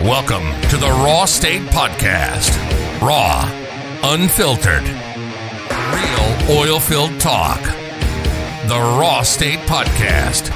Welcome to the Raw State Podcast. Raw, unfiltered, real oilfield talk. The Raw State Podcast.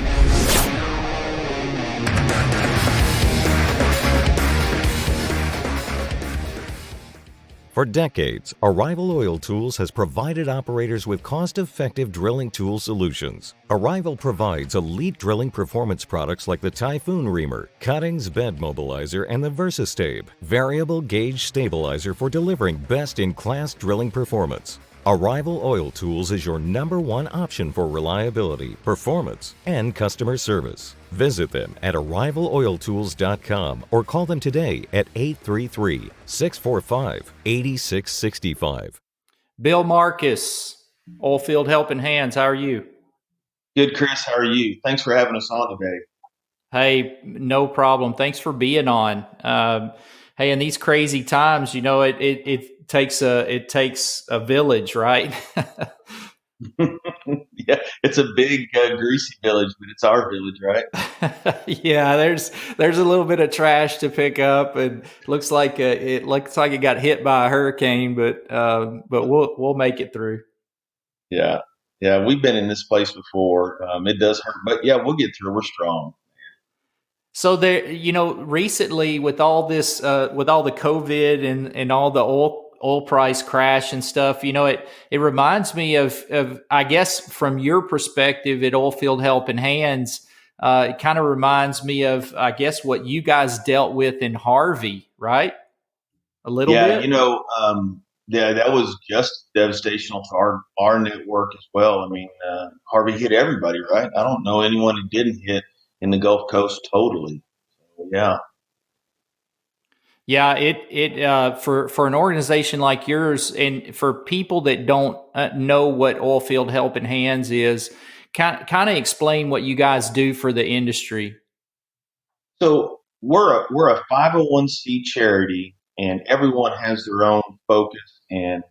For decades, Arrival Oil Tools has provided operators with cost-effective drilling tool solutions. Arrival provides elite drilling performance products like the Typhoon Reamer, Cuttings Bed Mobilizer, and the VersaStabe, variable gauge stabilizer for delivering best-in-class drilling performance. Arrival Oil Tools is your #1 option for reliability, performance, and customer service. Visit them at arrivaloiltools.com or call them today at 833-645-8665. Bill Markus, Oilfield Helping Hands. How are you? Good, Chris. How are you? Thanks for having us on today. Hey, no problem. Thanks for being on. Hey, in these crazy times, you know, it takes a village, right? Yeah, it's a big, greasy village, but it's our village, right? Yeah, there's a little bit of trash to pick up, and looks like it got hit by a hurricane, but we'll make it through. Yeah, we've been in this place before. It does hurt, but yeah, we'll get through. We're strong. So there, you know, recently with all this, with all the COVID and all the oil price crash and stuff, you know, it reminds me of I guess from your perspective at Oilfield Helping Hands, it kind of reminds me of, I guess, what you guys dealt with in Harvey, right? A little bit. Yeah, you know, that was just devastational to our network as well. I mean, Harvey hit everybody, right? I don't know anyone who didn't hit in the Gulf Coast totally. So, yeah. Yeah, it for an organization like yours, and for people that don't know what Oilfield Helping Hands is, kind of explain what you guys do for the industry. So we're a 501c charity, and everyone has their own focus. And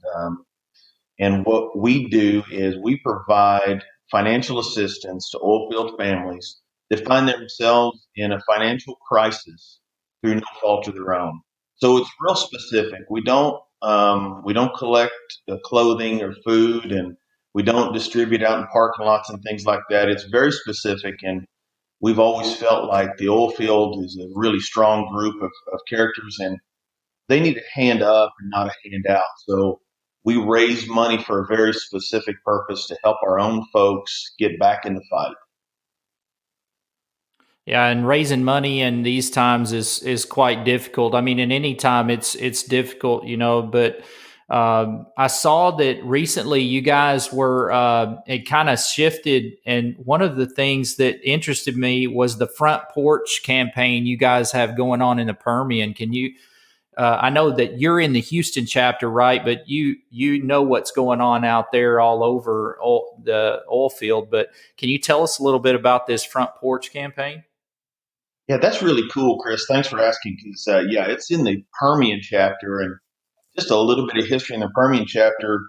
what we do is we provide financial assistance to oilfield families that find themselves in a financial crisis through no fault of their own. So it's real specific. We don't collect clothing or food, and we don't distribute out in parking lots and things like that. It's very specific, and we've always felt like the oil field is a really strong group of characters, and they need a hand up and not a hand out. So we raise money for a very specific purpose to help our own folks get back in the fight. Yeah, and raising money in these times is quite difficult. I mean, in any time it's difficult, you know. But I saw that recently you guys were it kind of shifted, and one of the things that interested me was the front porch campaign you guys have going on in the Permian. Can you? I know that you're in the Houston chapter, right? But you know what's going on out there all over the oil field. But can you tell us a little bit about this front porch campaign? Yeah, that's really cool, Chris. Thanks for asking. Because yeah, it's in the Permian chapter, and just a little bit of history in the Permian chapter.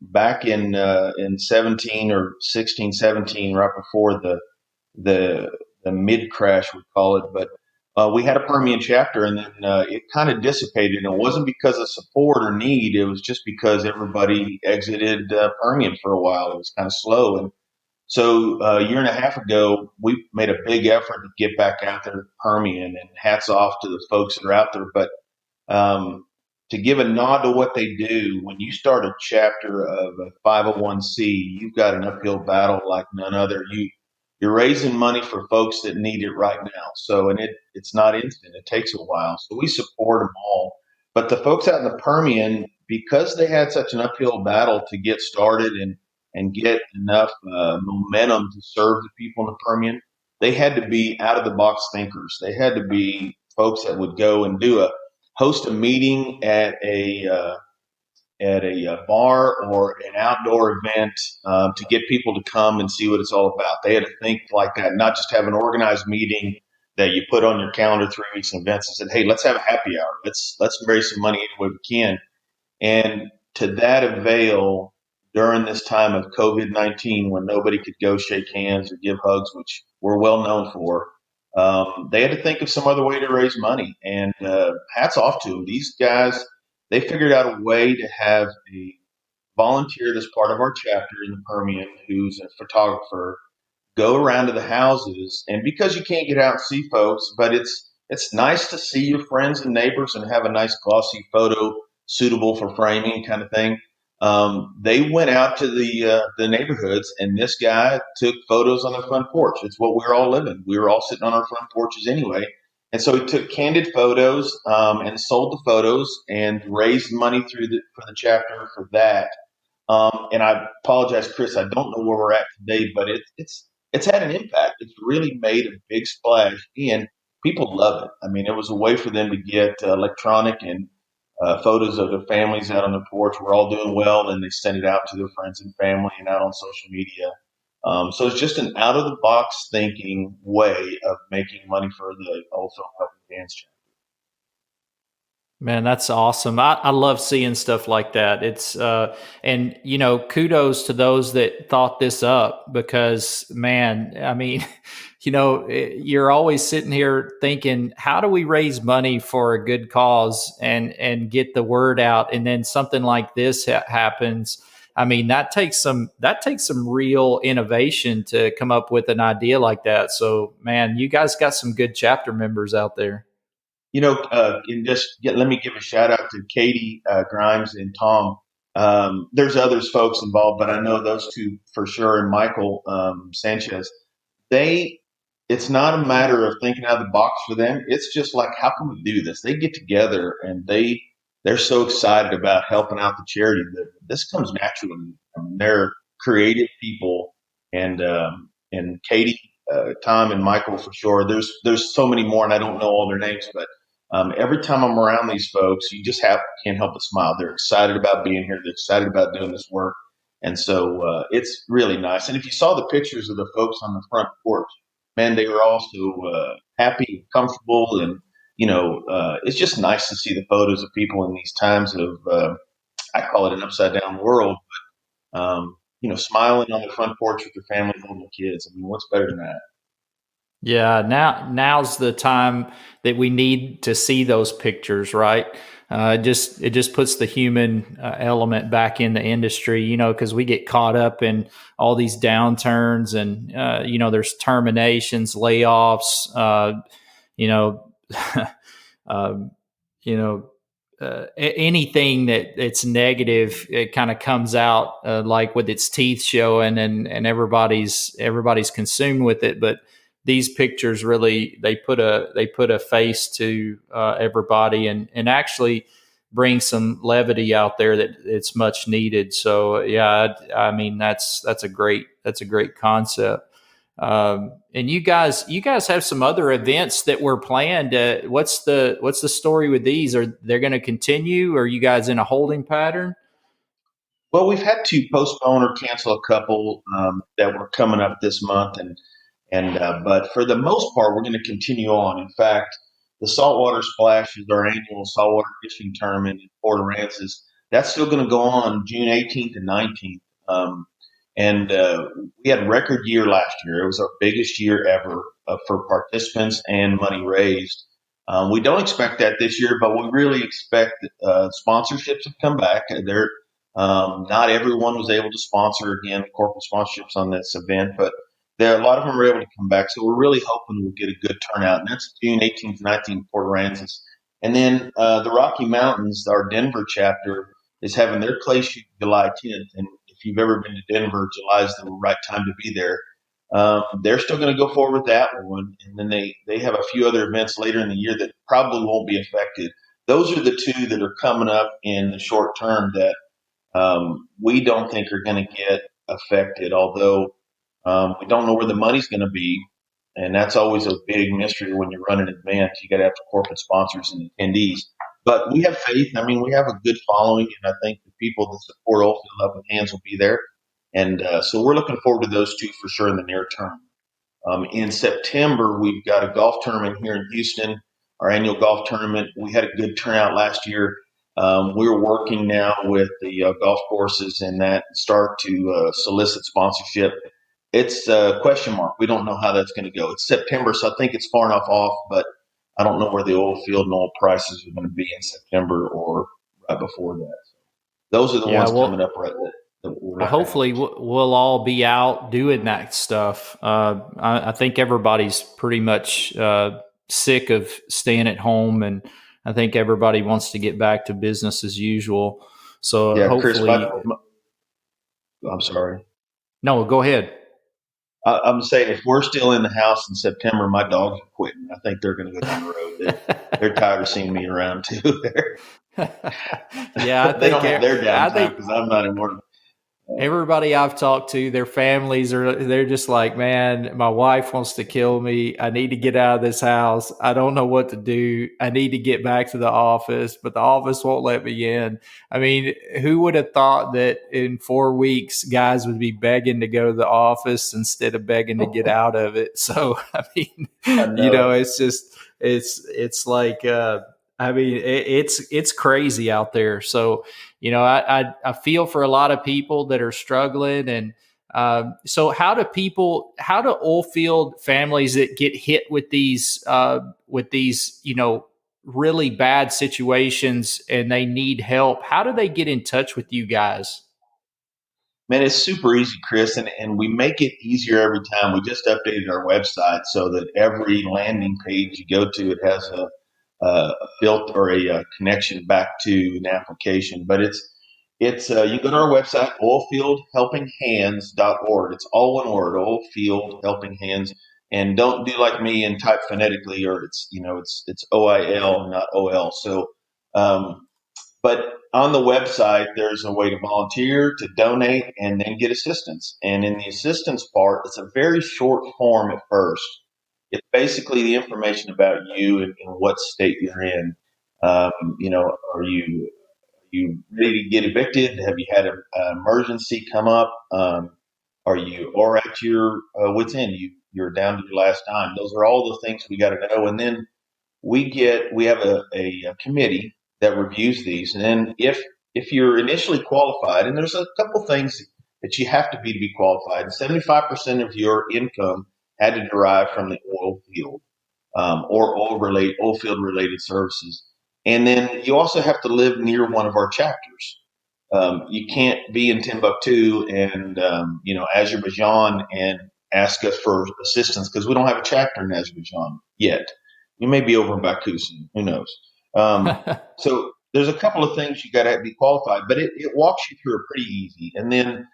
Back in 17 or 16, 17, right before the mid crash, we call it, but we had a Permian chapter, and then it kind of dissipated. And it wasn't because of support or need; it was just because everybody exited Permian for a while. It was kind of slow, and so a year and a half ago, we made a big effort to get back out there to Permian, and hats off to the folks that are out there. But to give a nod to what they do, when you start a chapter of a 501c, you've got an uphill battle like none other. You're raising money for folks that need it right now. So, and it's not instant. It takes a while. So we support them all. But the folks out in the Permian, because they had such an uphill battle to get started and get enough momentum to serve the people in the Permian, they had to be out of the box thinkers. They had to be folks that would go and host a meeting at a bar or an outdoor event to get people to come and see what it's all about. They had to think like that, not just have an organized meeting that you put on your calendar 3 weeks in advance and said, "Hey, let's have a happy hour. Let's raise some money any way we can." And to that avail during this time of COVID-19, when nobody could go shake hands or give hugs, which we're well known for, they had to think of some other way to raise money. And hats off to them. These guys, they figured out a way to have a volunteer that's part of our chapter in the Permian who's a photographer go around to the houses, and because you can't get out and see folks, but it's nice to see your friends and neighbors and have a nice glossy photo suitable for framing kind of thing. They went out to the neighborhoods, and this guy took photos on the front porch. It's what we were all living. We were all sitting on our front porches anyway, and so he took candid photos and sold the photos and raised money for the chapter for that. And I apologize, Chris. I don't know where we're at today, but it's had an impact. It's really made a big splash, and people love it. I mean, it was a way for them to get electronic and photos of their families out on the porch. We're all doing well, and they send it out to their friends and family and out on social media. So it's just an out of the box thinking way of making money for the Oilfield Helping Hands Chapter. Man, that's awesome. I love seeing stuff like that. It's and kudos to those that thought this up, because man, I mean, you're always sitting here thinking, how do we raise money for a good cause and get the word out, and then something like this happens. I mean, that takes some real innovation to come up with an idea like that. So, man, you guys got some good chapter members out there. Let me give a shout out to Katie Grimes and Tom. There's others folks involved, but I know those two for sure, and Michael Sanchez. They, it's not a matter of thinking out of the box for them. It's just like, how can we do this? They get together and they're so excited about helping out the charity that this comes naturally. I mean, they're creative people, and Katie, Tom, and Michael for sure. There's so many more, and I don't know all their names, but every time I'm around these folks, you just can't help but smile. They're excited about being here. They're excited about doing this work. And so it's really nice. And if you saw the pictures of the folks on the front porch, man, they were all so happy and comfortable. And, it's just nice to see the photos of people in these times of, I call it an upside down world, but, smiling on the front porch with their family, holding their kids. I mean, what's better than that? Yeah, now's the time that we need to see those pictures, right? It just puts the human element back in the industry, because we get caught up in all these downturns, and there's terminations, layoffs, you know, um, you know, anything it's negative, it kind of comes out like with its teeth showing, and everybody's consumed with it. But these pictures really, they put a face to everybody, and actually bring some levity out there that it's much needed. So yeah, I mean, that's a great concept. And you guys have some other events that were planned. What's the story with these? Are they going to continue? Or are you guys in a holding pattern? Well, we've had to postpone or cancel a couple that were coming up this month, and but for the most part, we're going to continue on. In fact, the Saltwater Splash is our annual saltwater fishing tournament in Port Aransas. That's still going to go on June 18th and 19th. And we had a record year last year. It was our biggest year ever for participants and money raised. We don't expect that this year, but we really expect sponsorships have come back. Not everyone was able to sponsor again corporate sponsorships on this event, but a lot of them were able to come back. So we're really hoping we'll get a good turnout, and that's June 18th, 19th, Port Aransas. And then the Rocky Mountains, our Denver chapter, is having their clay shoot July 10th. And if you've ever been to Denver, July is the right time to be there. They're still going to go forward with that one, and then they have a few other events later in the year that probably won't be affected. Those are the two that are coming up in the short term that we don't think are going to get affected, although we don't know where the money's going to be. And that's always a big mystery when you're running an event. You got to have corporate sponsors and attendees. But we have faith. I mean, we have a good following, and I think the people that support Oilfield Helping Hands will be there. And so we're looking forward to those two for sure in the near term. In September, we've got a golf tournament here in Houston, our annual golf tournament. We had a good turnout last year. We're working now with the golf courses and that start to solicit sponsorship. It's a question mark. We don't know how that's going to go. It's September, so I think it's far enough off, but I don't know where the oil field and oil prices are going to be in September or right before that. Those are the Yeah, ones coming well, up right that we're well, not going to hopefully have. we'll all be out doing that stuff. I think everybody's pretty much sick of staying at home, and I think everybody wants to get back to business as usual. So Yeah, Chris, hopefully, I'm sorry. no, go ahead. I'm saying if we're still in the house in September, my dogs are quitting. I think they're going to go down the road. They're tired of seeing me around too. Yeah, They don't have their I downtime think because I'm not anymore. everybody I've talked to, their families they're just like, man, my wife wants to kill me. I need to get out of this house. I don't know what to do. I need to get back to the office, but the office won't let me in. I mean, who would have thought that in 4 weeks guys would be begging to go to the office instead of begging to get out of it? So, I mean, I know. it's just it's like I mean, it's crazy out there. So, I feel for a lot of people that are struggling. And so how do oil field families that get hit with these, really bad situations and they need help, how do they get in touch with you guys? Man, it's super easy, Chris, and we make it easier every time. We just updated our website so that every landing page you go to, it has a filter or a connection back to an application. But it's you go to our website, oilfieldhelpinghands.org. It's all one word, Oilfield Helping Hands. And don't do like me and type phonetically, or it's OIL, not OL. So but on the website, there's a way to volunteer, to donate, and then get assistance. And in the assistance part, it's a very short form at first. It's basically the information about you and what state you're in. Are you ready to get evicted? Have you had an emergency come up? Are you or at your wits end? You're down to your last dime. Those are all the things we got to know. And then we have a committee that reviews these, and then if you're initially qualified, and there's a couple things that you have to be qualified. 75% of your income had to derive from the oil field or oil field related services, and then you also have to live near one of our chapters. You can't be in Timbuktu and Azerbaijan and ask us for assistance because we don't have a chapter in Azerbaijan yet. We may be over in Baku soon. Who knows? So there's a couple of things you got to be qualified, but it walks you through it pretty easy. And then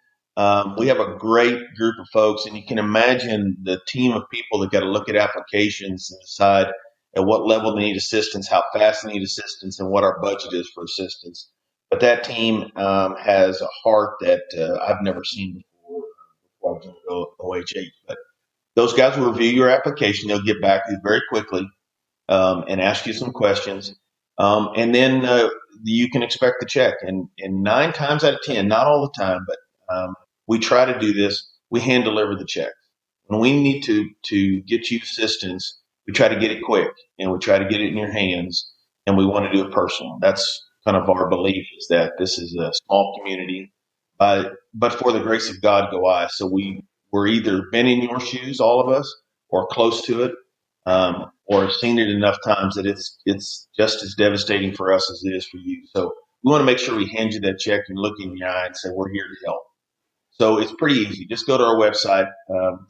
we have a great group of folks, and you can imagine the team of people that got to look at applications and decide at what level they need assistance, how fast they need assistance, and what our budget is for assistance. But that team has a heart that I've never seen before I've joined OHH. But those guys will review your application. They'll get back to you very quickly and ask you some questions. And then you can expect the check. And 9 times out of 10, not all the time, but we try to do this. We hand deliver the check. When we need to get you assistance, we try to get it quick and we try to get it in your hands, and we want to do it personal. That's kind of our belief, is that this is a small community, but for the grace of God go I. So we're either been in your shoes, all of us, or close to it, or have seen it enough times that it's just as devastating for us as it is for you. So we want to make sure we hand you that check and look in your eye and say, we're here to help. So it's pretty easy. Just go to our website,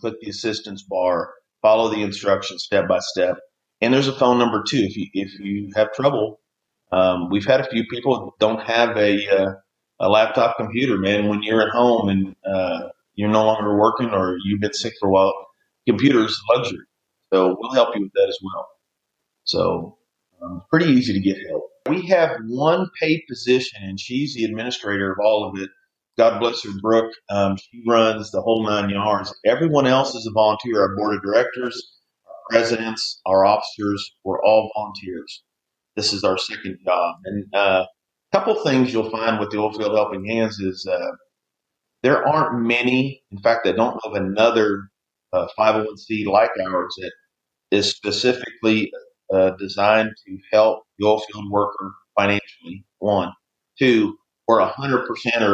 click the assistance bar, follow the instructions step by step. And there's a phone number too. If you have trouble, we've had a few people who don't have a laptop computer, man. When you're at home and you're no longer working or you've been sick for a while, computers luxury. So we'll help you with that as well. So pretty easy to get help. We have one paid position, and she's the administrator of all of it. God bless her, Brooke. She runs the whole 9 yards. Everyone else is a volunteer. Our board of directors, our presidents, our officers, we're all volunteers. This is our second job. And a couple things you'll find with the Oilfield Helping Hands is there aren't many. In fact, I don't know of another 501c like ours that is specifically designed to help the oil field worker financially. One, two, we're 100%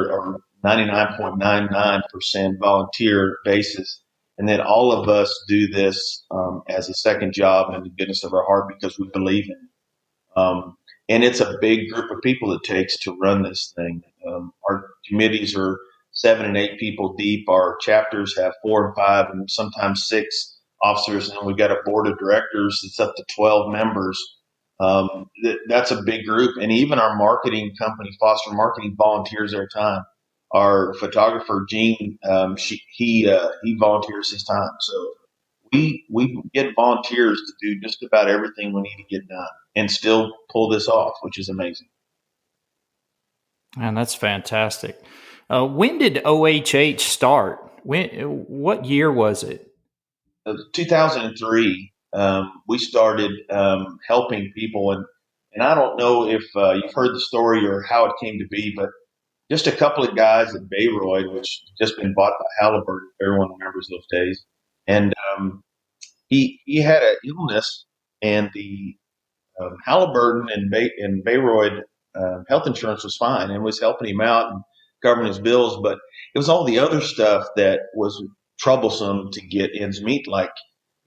or 99.99% volunteer basis. And then all of us do this as a second job in the goodness of our heart because we believe in it. And it's a big group of people it takes to run this thing. Our committees are 7 and 8 people deep. Our chapters have 4 and 5 and sometimes 6 officers. And then we've got a board of directors that's up to 12 members. That's a big group. And even our marketing company, Foster Marketing, volunteers their time. Our photographer, Gene, he volunteers his time. So we get volunteers to do just about everything we need to get done and still pull this off, which is amazing. And that's fantastic. When did OHH start? What year was it? 2003, we started helping people, and I don't know if you've heard the story or how it came to be, but just a couple of guys at Bayreuth, which just been bought by Halliburton, if everyone remembers those days, and he had an illness, and the Halliburton and Bayreuth health insurance was fine and was helping him out and covering his bills, but it was all the other stuff that was troublesome to get ends meet, like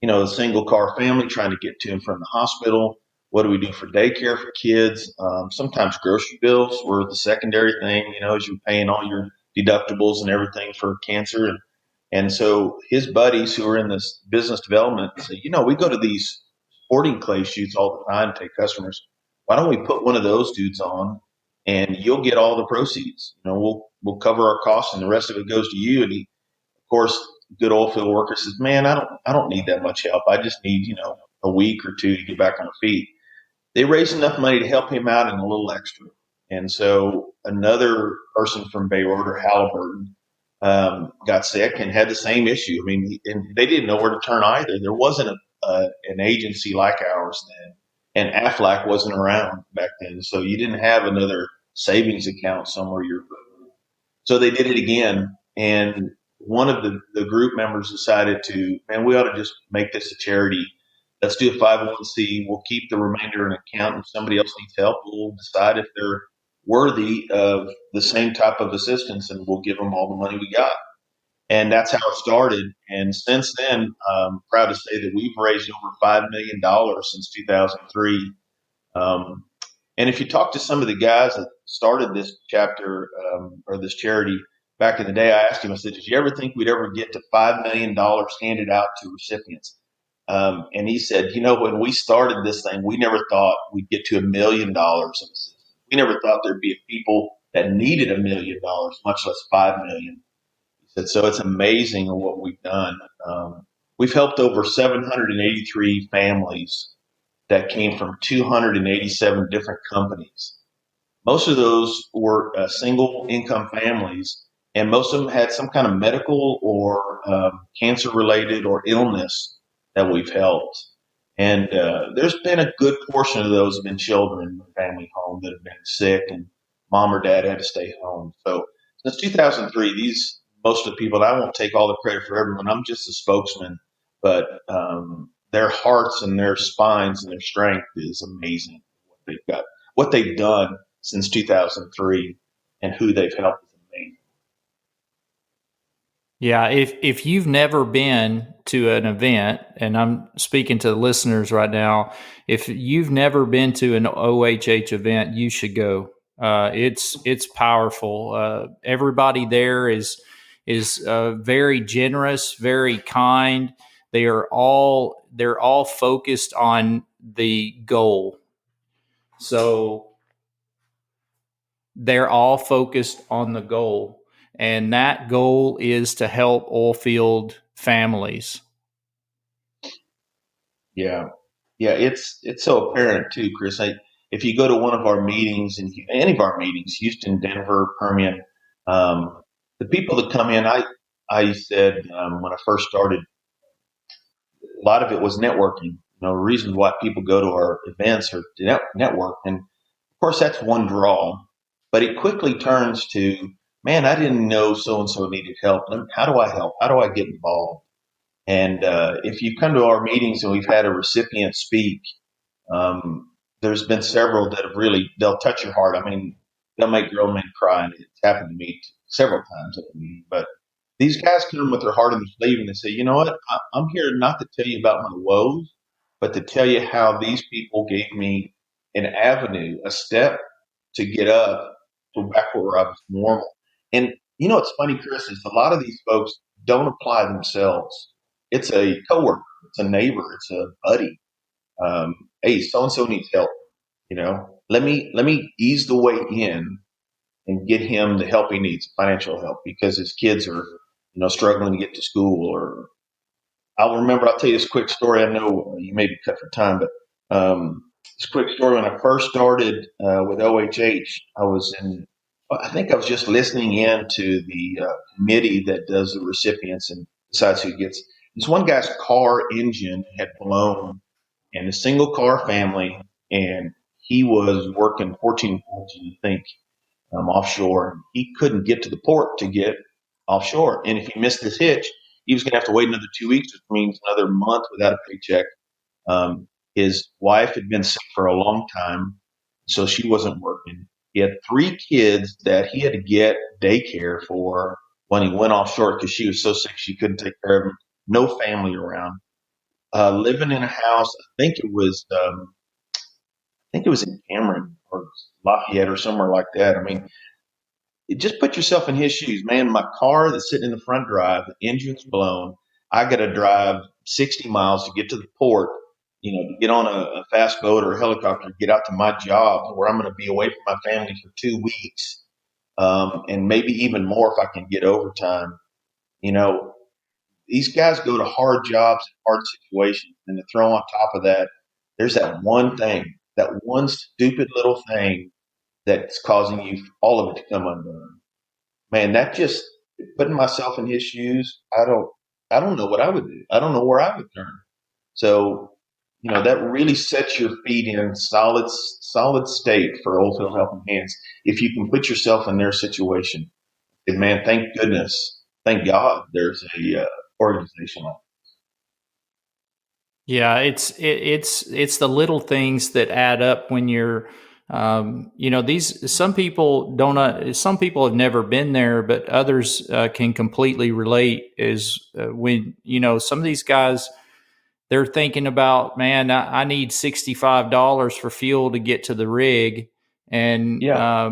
a single car family trying to get to and from the hospital. What do we do for daycare for kids? Sometimes grocery bills were the secondary thing, as you're paying all your deductibles and everything for cancer. And so his buddies who are in this business development say, we go to these sporting clay shoots all the time, take customers. Why don't we put one of those dudes on and you'll get all the proceeds? We'll cover our costs and the rest of it goes to you. And he, of course, good oil field worker says, man, I don't need that much help. I just need, a week or two to get back on my feet. They raised enough money to help him out and a little extra. And so another person from Bayreuth or Halliburton got sick and had the same issue. I mean, and they didn't know where to turn either. There wasn't an agency like ours then, and Aflac wasn't around back then, so you didn't have another savings account somewhere. So they did it again, and one of the group members decided man, we ought to just make this a charity. Let's do a 501c. We'll keep the remainder in an account. If somebody else needs help, we'll decide if they're worthy of the same type of assistance, and we'll give them all the money we got. And that's how it started. And since then, I'm proud to say that we've raised over $5 million since 2003. And if you talk to some of the guys that started this chapter or this charity back in the day, I asked him, I said, did you ever think we'd ever get to $5 million handed out to recipients? And he said, when we started this thing, we never thought we'd get to $1 million. We never thought there'd be people that needed $1 million, much less 5 million. He said, so it's amazing what we've done. We've helped over 783 families that came from 287 different companies. Most of those were single income families, and most of them had some kind of medical or cancer related or illness that we've helped. And there's been a good portion of those have been children in the family home that have been sick and mom or dad had to stay home. So since 2003, most of the people, and I won't take all the credit for everyone, I'm just a spokesman, but their hearts and their spines and their strength is amazing. What they've done since 2003 and who they've helped is amazing. Yeah, if you've never been to an event, and I'm speaking to the listeners right now, if you've never been to an OHH event, you should go. It's powerful. Everybody there is very generous, very kind. They're all focused on the goal. So they're all focused on the goal. And that goal is to help oilfield families. Yeah. Yeah. It's so apparent too, Chris. If you go to one of our meetings and any of our meetings, Houston, Denver, Permian, the people that come in, I said, when I first started, a lot of it was networking. Reasons why people go to our events or to network. And of course, that's one draw, but it quickly turns to, man, I didn't know so-and-so needed help. How do I help? How do I get involved? And if you come to our meetings and we've had a recipient speak, there's been several that have they'll touch your heart. I mean, they'll make grown men cry. And it's happened to me several times at the meeting. But These guys come with their heart on their sleeve and they say, you know what? I'm here not to tell you about my woes, but to tell you how these people gave me an avenue, a step to get up to back where I was normal. And you know, it's funny, Chris, is a lot of these folks don't apply themselves. It's a coworker, it's a neighbor, it's a buddy. Hey, so and so needs help. You know, let me ease the way in and get him the help he needs, financial help, because his kids are, struggling to get to school. Or I'll tell you this quick story. I know you may be cut for time, but this quick story. When I first started with OHH, I think I was just listening in to the committee that does the recipients and decides who gets. This one guy's car engine had blown in a single car family, and he was working 14, I think, offshore. He couldn't get to the port to get offshore. And if he missed his hitch, he was going to have to wait another 2 weeks, which means another month without a paycheck. His wife had been sick for a long time, so she wasn't working. He had 3 kids that he had to get daycare for when he went offshore because she was so sick she couldn't take care of him. No family around. Living in a house, I think it was in Cameron or Lafayette or somewhere like that. I mean, just put yourself in his shoes, man. My car that's sitting in the front drive, the engine's blown. I got to drive 60 miles to get to the port, to get on a fast boat or a helicopter, get out to my job where I'm going to be away from my family for 2 weeks, and maybe even more if I can get overtime. You know, these guys go to hard jobs, hard situations, and to throw on top of that, there's that one thing, that one stupid little thing that's causing you all of it to come undone. Man, that just putting myself in his shoes, I don't know what I would do. I don't know where I would turn. So, that really sets your feet in solid state for Oilfield Helping Hands. If you can put yourself in their situation, and man, thank goodness, thank God, there's a organization like. Yeah, it's the little things that add up when you're, these some people don't. Some people have never been there, but others can completely relate. Is when some of these guys, they're thinking about, man, I need $65 for fuel to get to the rig, and Yeah,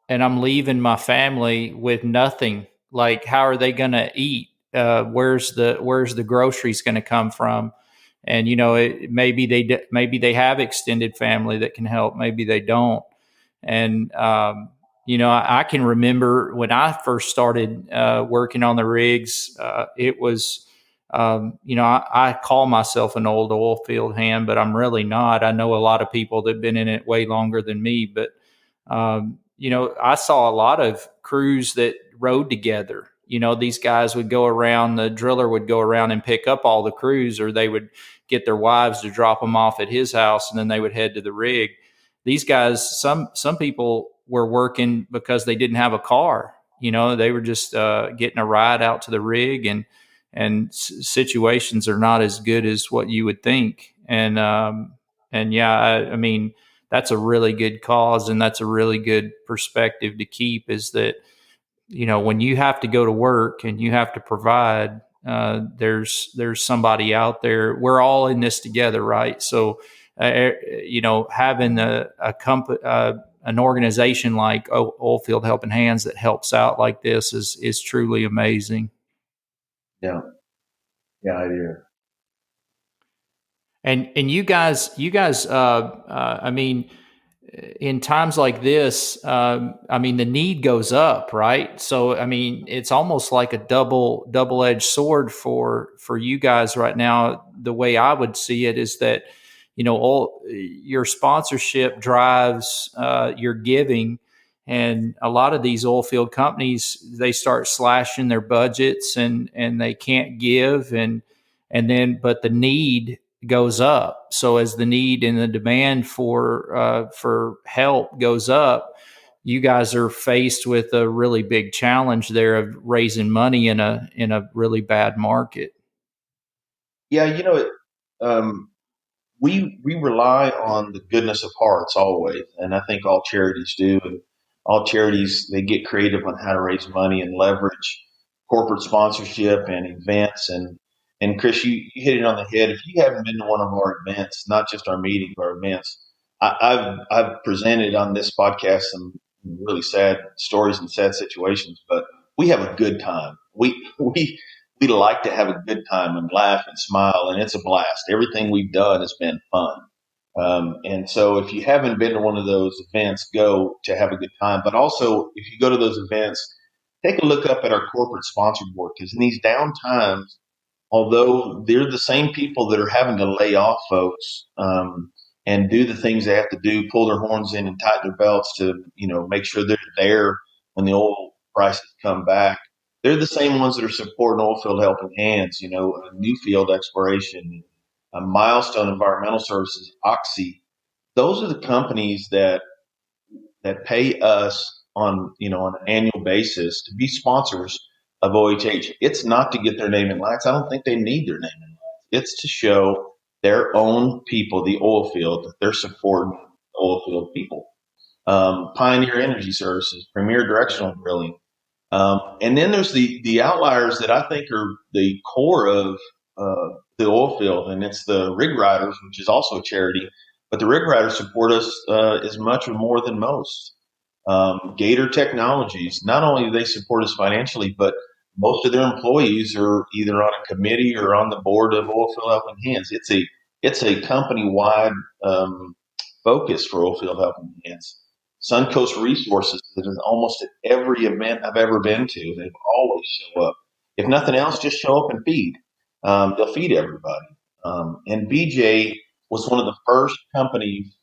I'm leaving my family with nothing. Like, how are they going to eat? Where's the groceries going to come from? And maybe they have extended family that can help. Maybe they don't. And I can remember when I first started working on the rigs. It was I call myself an old oil field hand, but I'm really not. I know a lot of people that've been in it way longer than me, but I saw a lot of crews that rode together. These guys would go around, the driller would go around and pick up all the crews, or they would get their wives to drop them off at his house, and then they would head to the rig. These guys, some people were working because they didn't have a car. They were just getting a ride out to the rig, and situations are not as good as what you would think. And yeah, I mean, that's a really good cause, and that's a really good perspective to keep, is that when you have to go to work and you have to provide, there's somebody out there. We're all in this together, right? So having a company, an organization like Oilfield Helping Hands that helps out like this is truly amazing. yeah, yeah, I do. And you guys, I mean, in times like this, I mean, the need goes up, right? So, I mean, it's almost like a double-edged sword for you guys right now. The way I would see it is that, all your sponsorship drives your giving, and a lot of these oil field companies, they start slashing their budgets, and they can't give, but the need goes up. So as the need and the demand for help goes up, you guys are faced with a really big challenge there of raising money in a really bad market. Yeah, we rely on the goodness of hearts always, and I think all charities do. And all charities, they get creative on how to raise money and leverage. corporate sponsorship and events. And Chris, you hit it on the head. If you haven't been to one of our events, not just our meetings, but our events, I've presented on this podcast some really sad stories and sad situations, but we have a good time. We like to have a good time and laugh and smile, and it's a blast. Everything we've done has been fun. And so if you haven't been to one of those events, go to have a good time. But also, if you go to those events, take a look up at our corporate sponsor board, because in these down times, although they're the same people that are having to lay off folks and do the things they have to do, pull their horns in and tighten their belts to, make sure they're there when the oil prices come back. They're the same ones that are supporting Oilfield Helping Hands, a new field exploration, a Milestone Environmental Services, Oxy. Those are the companies that pay us on an annual basis to be sponsors of OHH. It's not to get their name in lights. I don't think they need their name in lights. It's to show their own people, the oil field, that they're supporting oil field people. Pioneer Energy Services, Premier Directional Drilling. And then there's the outliers that I think are the core of the oil field, and it's the rig riders, which is also a charity. But the rig riders support us as much or more than most. Gator Technologies, not only do they support us financially, but most of their employees are either on a committee or on the board of Oilfield Helping Hands. It's a company wide focus for Oilfield Helping Hands. Suncoast Resources is almost at every event I've ever been to. They've always show up. If nothing else, just show up and feed. They'll feed everybody. And BJ was one of the first companies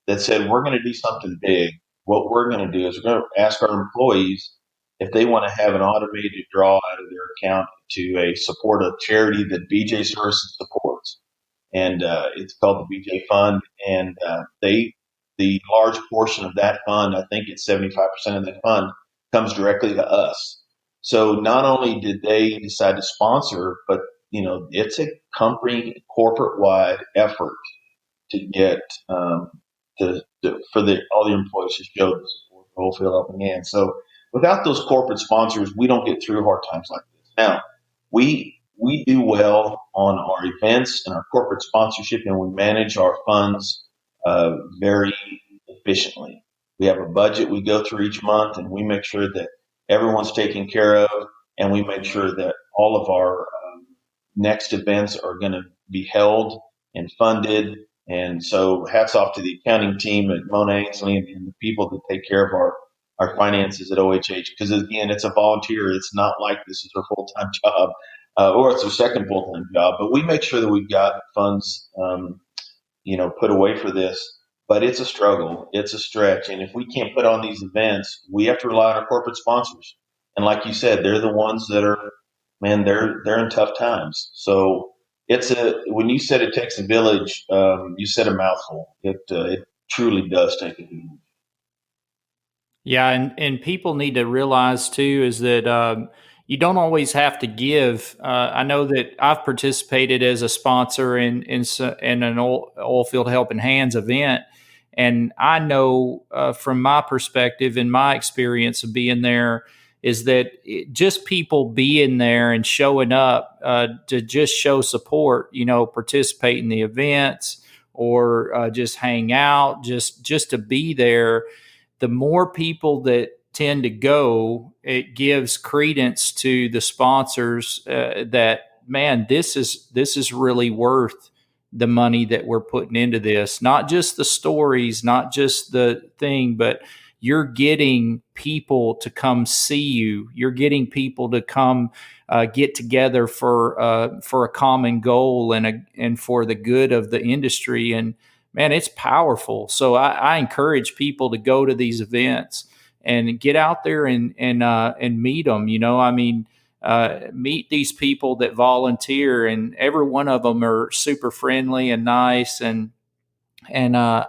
that said, we're going to do something big. What we're going to do is we're going to ask our employees if they want to have an automated draw out of their account to support a charity that BJ Services supports. And it's called the BJ Fund. And the large portion of that fund, I think it's 75% of that fund, comes directly to us. So not only did they decide to sponsor, but it's a company corporate wide effort to get all the employees to show the support for Oilfield Helping Hands. So without those corporate sponsors, we don't get through hard times like this. Now, we do well on our events and our corporate sponsorship, and we manage our funds very efficiently. We have a budget we go through each month, and we make sure that everyone's taken care of, and we make sure that all of our next events are going to be held and funded. And so hats off to the accounting team at Mona Ainsley and the people that take care of our finances at OHH. Because again, it's a volunteer. It's not like this is their full-time job or it's their second full-time job. But we make sure that we've got funds, put away for this. But it's a struggle. It's a stretch. And if we can't put on these events, we have to rely on our corporate sponsors. And like you said, they're the ones that are, man, they're in tough times. So when you said it takes a village, you said a mouthful. It truly does take a village. Yeah, and people need to realize too is that you don't always have to give. I know that I've participated as a sponsor in an oil field helping hands event, and I know from my perspective and my experience of being there is that just people being there and showing up to just show support, participate in the events or just hang out, just to be there. The more people that tend to go, it gives credence to the sponsors that, man, this is really worth the money that we're putting into this. Not just the stories, not just the thing, but you're getting people to come see you. You're getting people to come get together for a common goal and for the good of the industry. And man, it's powerful. So I encourage people to go to these events and get out there and meet them. Meet these people that volunteer, and every one of them are super friendly and nice. And I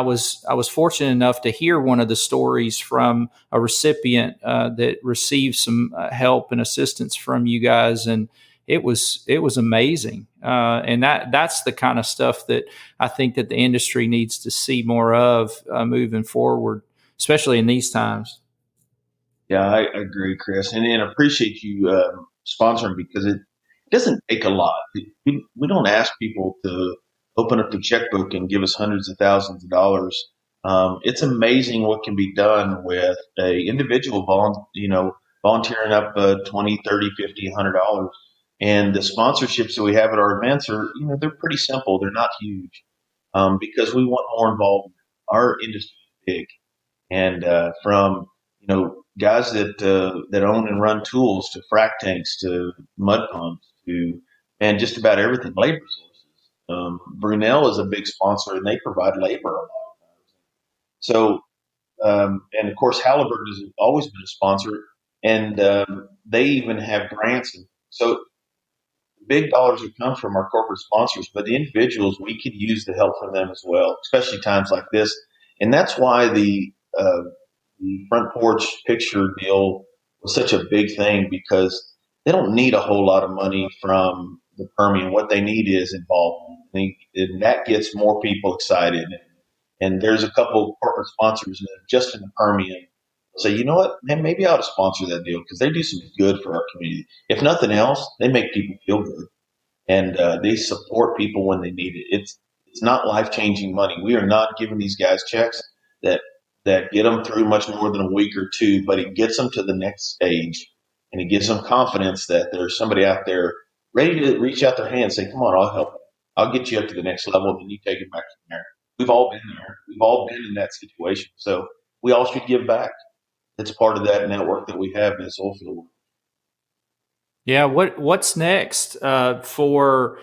was fortunate enough to hear one of the stories from a recipient that received some help and assistance from you guys, and it was amazing. And that's the kind of stuff that I think that the industry needs to see more of moving forward, especially in these times. Yeah, I agree, Chris, and appreciate you sponsoring because it doesn't take a lot. We don't ask people to open up the checkbook and give us hundreds of thousands of dollars. It's amazing what can be done with a individual volunteering up 20, 30, 50, $100. And the sponsorships that we have at our events are, they're pretty simple. They're not huge because we want more involvement. Our industry is big and from guys that own and run tools to frac tanks to mud pumps to and just about everything, labor sources. Brunel is a big sponsor, and they provide labor a lot of times. So, and of course, Halliburton has always been a sponsor, and they even have grants. And so, big dollars have come from our corporate sponsors, but the individuals, we could use the help from them as well, especially times like this. And that's why the front porch picture deal was such a big thing because they don't need a whole lot of money from the Permian. What they need is involvement. And that gets more people excited. And there's a couple of corporate sponsors that just in the Permian say, you know what, man, maybe I ought to sponsor that deal because they do some good for our community. If nothing else, they make people feel good and they support people when they need it. It's not life changing money. We are not giving these guys checks that get them through much more than a week or two, but it gets them to the next stage, and it gives them confidence that there's somebody out there ready to reach out their hand and say, "Come on, I'll help you. I'll get you up to the next level, and then you take it back from there." We've all been there. We've all been in that situation, so we all should give back. It's part of that network that we have in this oil field. Yeah, what's next for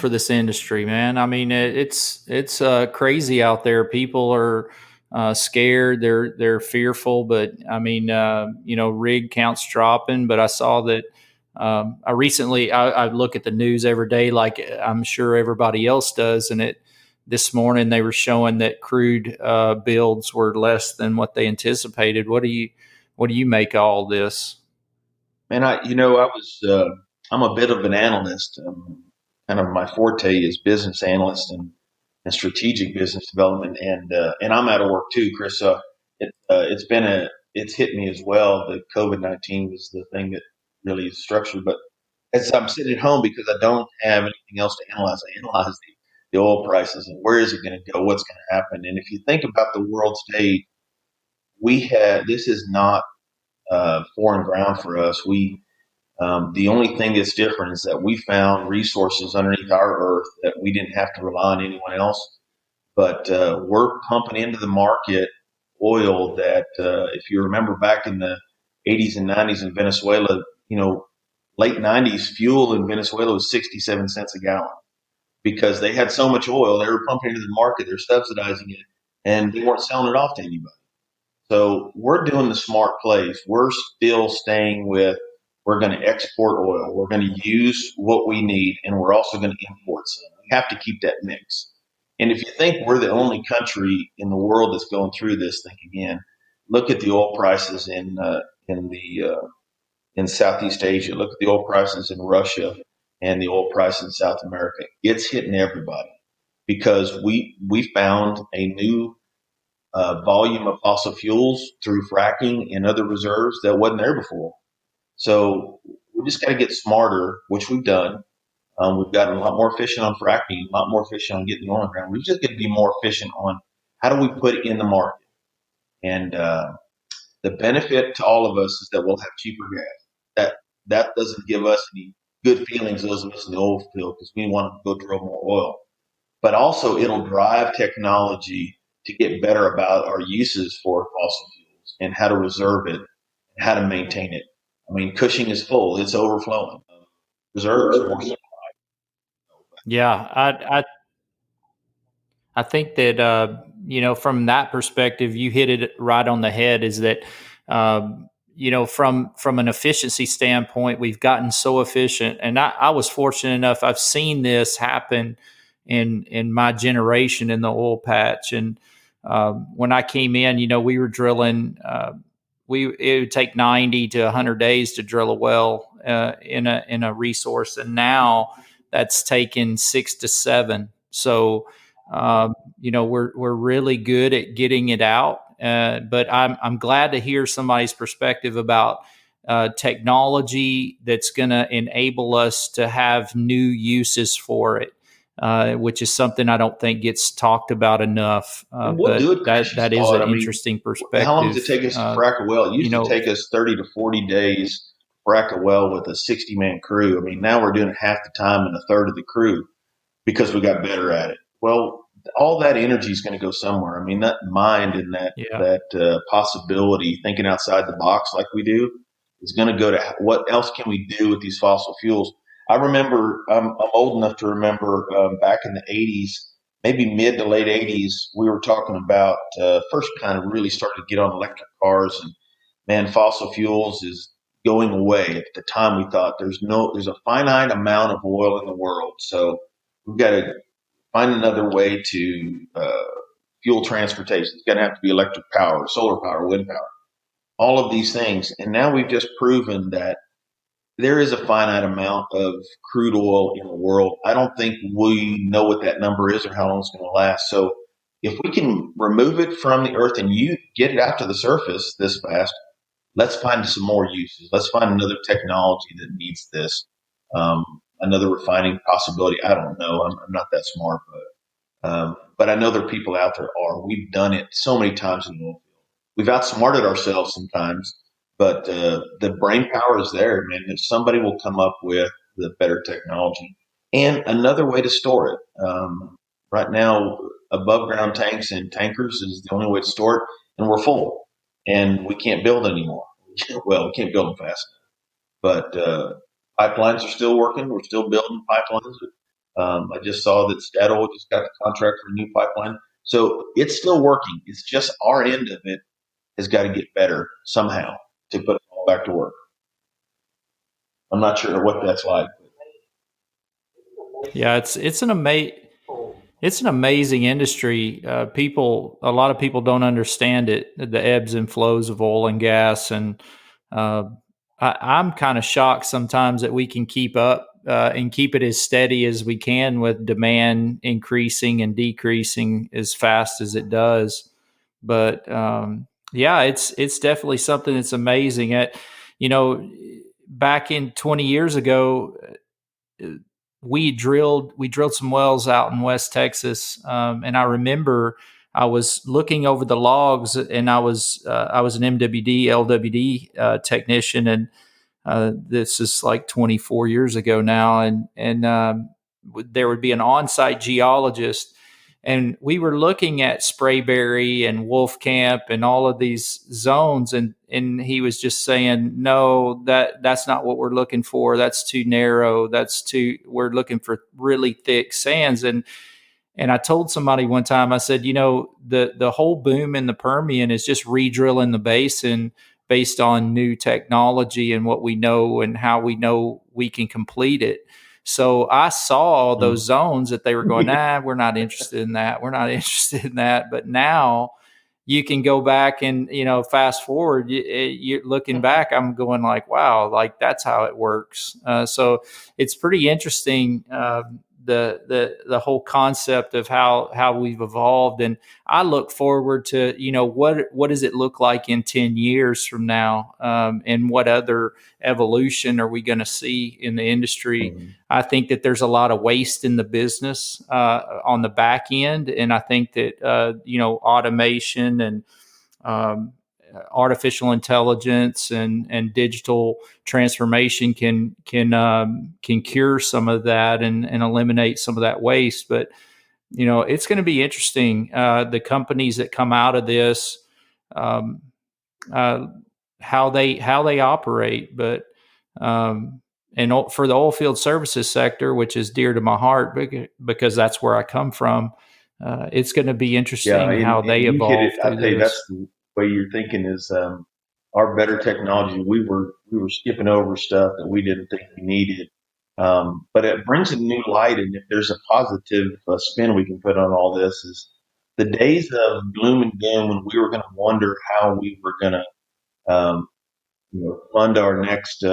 this industry, man? I mean, it's crazy out there. People are scared. They're fearful. But I mean, rig counts dropping. But I saw that I look at the news every day, like I'm sure everybody else does, and this morning they were showing that crude builds were less than what they anticipated. What do you make of all this? Man, I'm a bit of an analyst. Kind of my forte is business analyst and strategic business development, and I'm out of work too, Chris. So it's hit me as well. The COVID-19 was the thing that really is structured. But as I'm sitting at home because I don't have anything else to analyze, I analyze the oil prices and where is it going to go, what's going to happen. And if you think about the world stage, this is not foreign ground for us. The only thing that's different is that we found resources underneath our earth that we didn't have to rely on anyone else. But we're pumping into the market oil that, if you remember back in the 80s and 90s in Venezuela, late 90s, fuel in Venezuela was 67 cents a gallon because they had so much oil. They were pumping into the market, they're subsidizing it, and they weren't selling it off to anybody. So we're doing the smart plays. We're still staying with, we're going to export oil. We're going to use what we need, and we're also going to import some. We have to keep that mix. And if you think we're the only country in the world that's going through this, think again. Look at the oil prices in Southeast Asia. Look at the oil prices in Russia and the oil price in South America. It's hitting everybody because we found a new volume of fossil fuels through fracking and other reserves that wasn't there before. So we just got to get smarter, which we've done. We've gotten a lot more efficient on fracking, a lot more efficient on getting the oil in the ground. We just got to be more efficient on how do we put it in the market. And the benefit to all of us is that we'll have cheaper gas. That doesn't give us any good feelings, those of us in the oil field, because we want to go drill more oil. But also, it'll drive technology to get better about our uses for fossil fuels and how to reserve it and how to maintain it. I mean, Cushing is full; it's overflowing. Reserves are more. Yeah, I think that from that perspective, you hit it right on the head. Is that from an efficiency standpoint, we've gotten so efficient, and I was fortunate enough. I've seen this happen in my generation in the oil patch, and when I came in, we were drilling. It would take 90 to 100 days to drill a well in a resource, and now that's taken 6 to 7. So we're really good at getting it out But I'm glad to hear somebody's perspective about technology that's going to enable us to have new uses for it, which is something I don't think gets talked about enough. And we'll But do it, Chris. You that is saw an it. I mean, interesting how long does it perspective. take us to frack a well? It used to take us 30 to 40 days to frack a well with a 60-man crew. I mean, now we're doing it half the time and a third of the crew because we got better at it. Well, all that energy is going to go somewhere. I mean, that mind and that possibility, thinking outside the box like we do, is going to go to what else can we do with these fossil fuels? I remember, I'm old enough to remember back in the 80s, maybe mid to late 80s, we were talking about first kind of really started to get on electric cars, and man, fossil fuels is going away. At the time, we thought there's a finite amount of oil in the world, so we've got to find another way to fuel transportation. It's going to have to be electric power, solar power, wind power, all of these things. And now we've just proven that there is a finite amount of crude oil in the world. I don't think we know what that number is or how long it's going to last. So if we can remove it from the earth and you get it out to the surface this fast, let's find some more uses. Let's find another technology that needs this. Another refining possibility. I don't know. I'm not that smart, but I know there are people out there are. We've done it so many times in the oil field. We've outsmarted ourselves sometimes, but the brain power is there, man. If somebody will come up with the better technology and another way to store it. Right now, above ground tanks and tankers is the only way to store it, and we're full, and we can't build anymore. Well, we can't build them fast enough, but pipelines are still working. We're still building pipelines. I just saw that Statoil just got a contract for a new pipeline. So it's still working. It's just our end of it has got to get better somehow to put it all back to work. I'm not sure what that's like. Yeah, it's an amazing industry. A lot of people don't understand it, the ebbs and flows of oil and gas, and uh, I'm kind of shocked sometimes that we can keep up and keep it as steady as we can with demand increasing and decreasing as fast as it does. But yeah, it's definitely something that's amazing. You know, back in 20 years ago, we drilled some wells out in West Texas, and I remember I was looking over the logs, and I was an MWD LWD technician, and this is like 24 years ago now, and there would be an on-site geologist, and we were looking at Sprayberry and Wolf Camp and all of these zones, and he was just saying, no, that's not what we're looking for. That's too narrow. We're looking for really thick sands. And I told somebody one time, I said, the whole boom in the Permian is just re-drilling the basin based on new technology and what we know and how we know we can complete it. So I saw those zones that they were going, we're not interested in that. We're not interested in that. But now you can go back and, fast forward, you're looking back, I'm going like, wow, like that's how it works. So it's pretty interesting. The whole concept of how we've evolved, and I look forward to what does it look like in 10 years from now, and what other evolution are we going to see in the industry. Mm-hmm. I think that there's a lot of waste in the business on the back end, and I think that automation and artificial intelligence and digital transformation can cure some of that and eliminate some of that waste. But it's going to be interesting. The companies that come out of this, um, uh, how they operate, but and for the oil field services sector, which is dear to my heart because that's where I come from. It's going to be interesting how And they you hit evolve it. I through tell you, this. that's the way you're thinking is our better technology. We were skipping over stuff that we didn't think we needed, but it brings a new light. And if there's a positive spin we can put on all this, is the days of gloom and doom when we were going to wonder how we were going to fund our next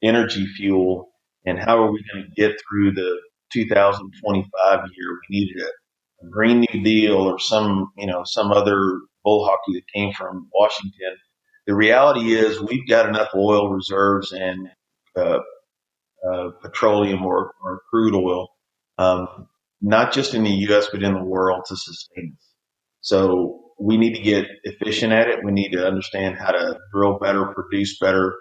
energy fuel, and how are we going to get through the 2025 year? We needed a Green New Deal or some other bull hockey that came from Washington. The reality is we've got enough oil reserves and uh, petroleum or crude oil, um, not just in the U.S. but in the world to sustain us. So we need to get efficient at it. We need to understand how to drill better, produce better,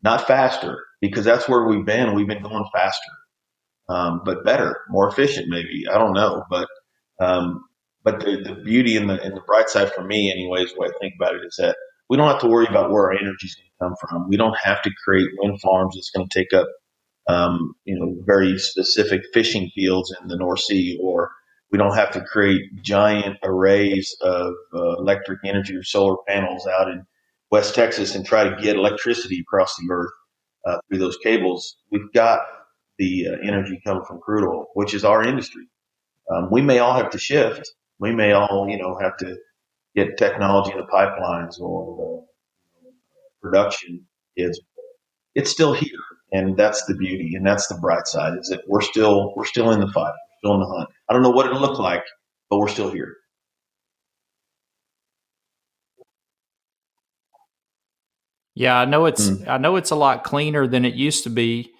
not faster, because that's where we've been. We've been going faster, but better, more efficient, maybe. I don't know, um, but the beauty and the bright side for me, anyways, the way I think about it is that we don't have to worry about where our energy is going to come from. We don't have to create wind farms that's going to take up very specific fishing fields in the North Sea, or we don't have to create giant arrays of electric energy or solar panels out in West Texas and try to get electricity across the earth through those cables. We've got the energy coming from crude oil, which is our industry. We may all have to shift. We may all, have to get technology in the pipelines or production is it's still here, and that's the beauty, and that's the bright side is that we're still in the fight, we're still in the hunt. I don't know what it'll look like, but we're still here. Yeah, Mm. I know it's a lot cleaner than it used to be.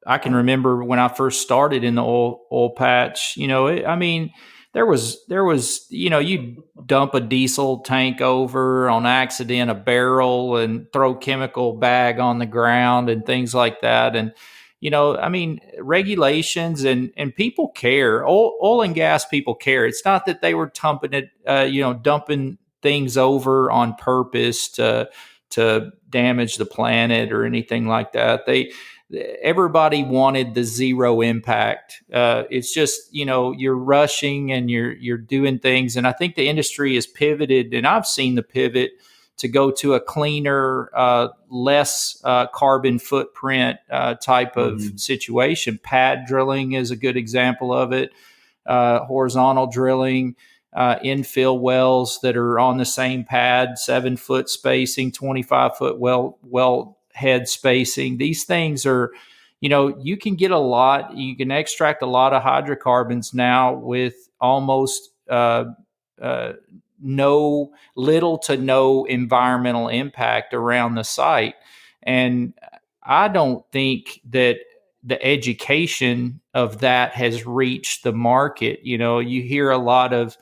I can remember when I first started in the oil patch. I mean, there was you dump a diesel tank over on accident, a barrel, and throw chemical bag on the ground and things like that. And I mean, regulations and people care. Oil and gas people care. It's not that they were dumping things over on purpose to damage the planet or anything like that. Everybody wanted the zero impact. It's just you're rushing and you're doing things, and I think the industry has pivoted, and I've seen the pivot to go to a cleaner, less carbon footprint type of Mm-hmm. situation. Pad drilling is a good example of it. Horizontal drilling, infill wells that are on the same pad, 7 foot spacing, 25 foot well head spacing. These things are, you can get you can extract a lot of hydrocarbons now with almost uh, little to no environmental impact around the site. And I don't think that the education of that has reached the market. You hear a lot of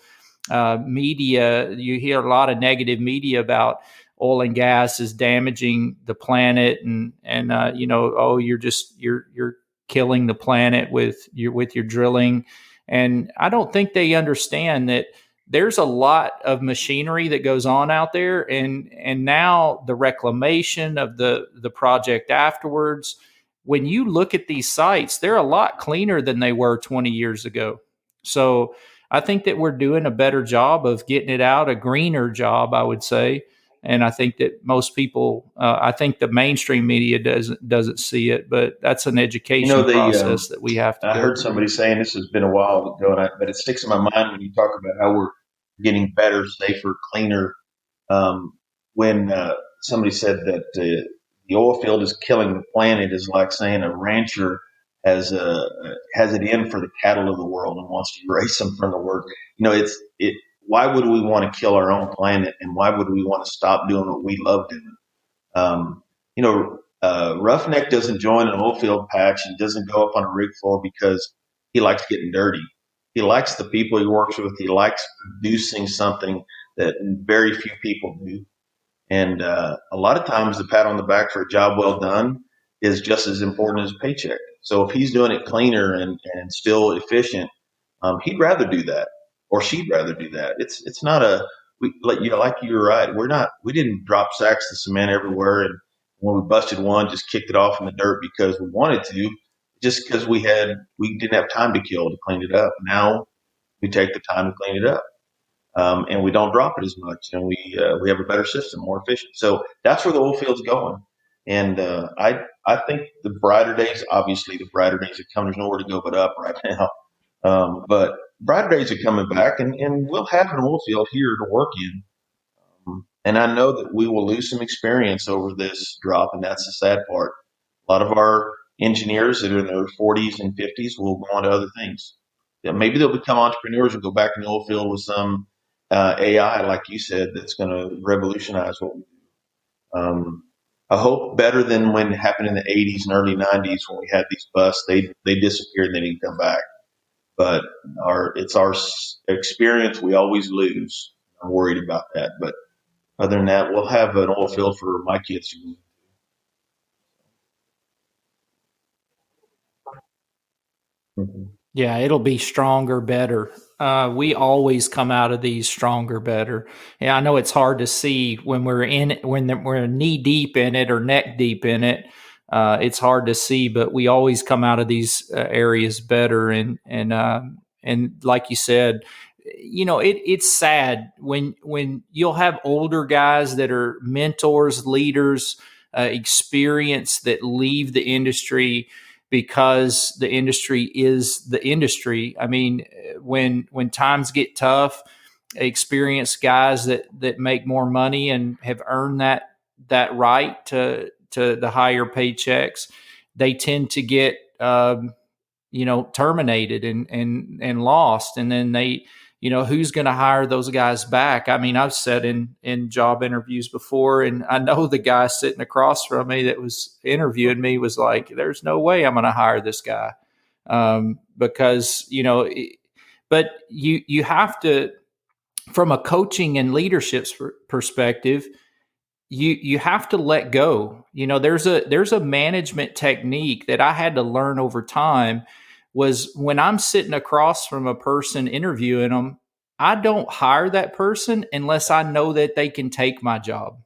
you hear a lot of negative media about oil and gas is damaging the planet, and oh, you're killing the planet with your drilling. And I don't think they understand that there's a lot of machinery that goes on out there, and now the reclamation of the project afterwards. When you look at these sites, they're a lot cleaner than they were 20 years ago. So I think that we're doing a better job of getting it out, a greener job, I would say. And I think that most people, I think the mainstream media doesn't see it, but that's an education They process that we have to I go heard through. somebody saying this has been a while ago, but it sticks in my mind when you talk about how we're getting better, safer, cleaner. Um, when somebody said that the oil field is killing the planet is like saying a rancher has it in for the cattle of the world and wants to erase them from the work. It's it. Why would we want to kill our own planet, and why would we want to stop doing what we love doing? Roughneck doesn't join an oil field patch and doesn't go up on a rig floor because he likes getting dirty. He likes the people he works with. He likes producing something that very few people do. And a lot of times the pat on the back for a job well done is just as important as a paycheck. So if he's doing it cleaner and still efficient, he'd rather do that, or she'd rather do that. It's not a like you were right. We didn't drop sacks of cement everywhere, and when we busted one, just kicked it off in the dirt because we wanted to, just because we didn't have time to kill to clean it up. Now we take the time to clean it up, and we don't drop it as much, and we have a better system, more efficient. So that's where the oil field's going, and I think the brighter days, obviously the brighter days are coming. There's nowhere to go but up right now. But brighter days are coming back, and we'll have an oil field here to work in. And I know that we will lose some experience over this drop, and that's the sad part. A lot of our engineers that are in their 40s and 50s will go on to other things. maybe they'll become entrepreneurs and go back in the oil field with some AI, like you said, that's going to revolutionize what we do. I hope better than when it happened in the 80s and early 90s when we had these busts. They disappeared and they didn't come back. But it's our experience. We always lose. I'm worried about that. But other than that, we'll have an oil field for my kids to go. Mhm. Yeah, it'll be stronger, better. We always come out of these stronger, better. Yeah, I know it's hard to see when we're in it, we're knee deep in it or neck deep in it. It's hard to see, but we always come out of these areas better. And like you said, it's sad when you'll have older guys that are mentors, leaders, experience that leave the industry because the industry is the industry. I mean, when times get tough, experienced guys that make more money and have earned that right to the higher paychecks, they tend to get terminated and lost, and then they. Who's going to hire those guys back? I mean, I've said in job interviews before, and I know the guy sitting across from me that was interviewing me was like, "There's no way I'm going to hire this guy," because but you have to, from a coaching and leadership perspective, you have to let go. There's a management technique that I had to learn over time. Was when I'm sitting across from a person interviewing them, I don't hire that person unless I know that they can take my job.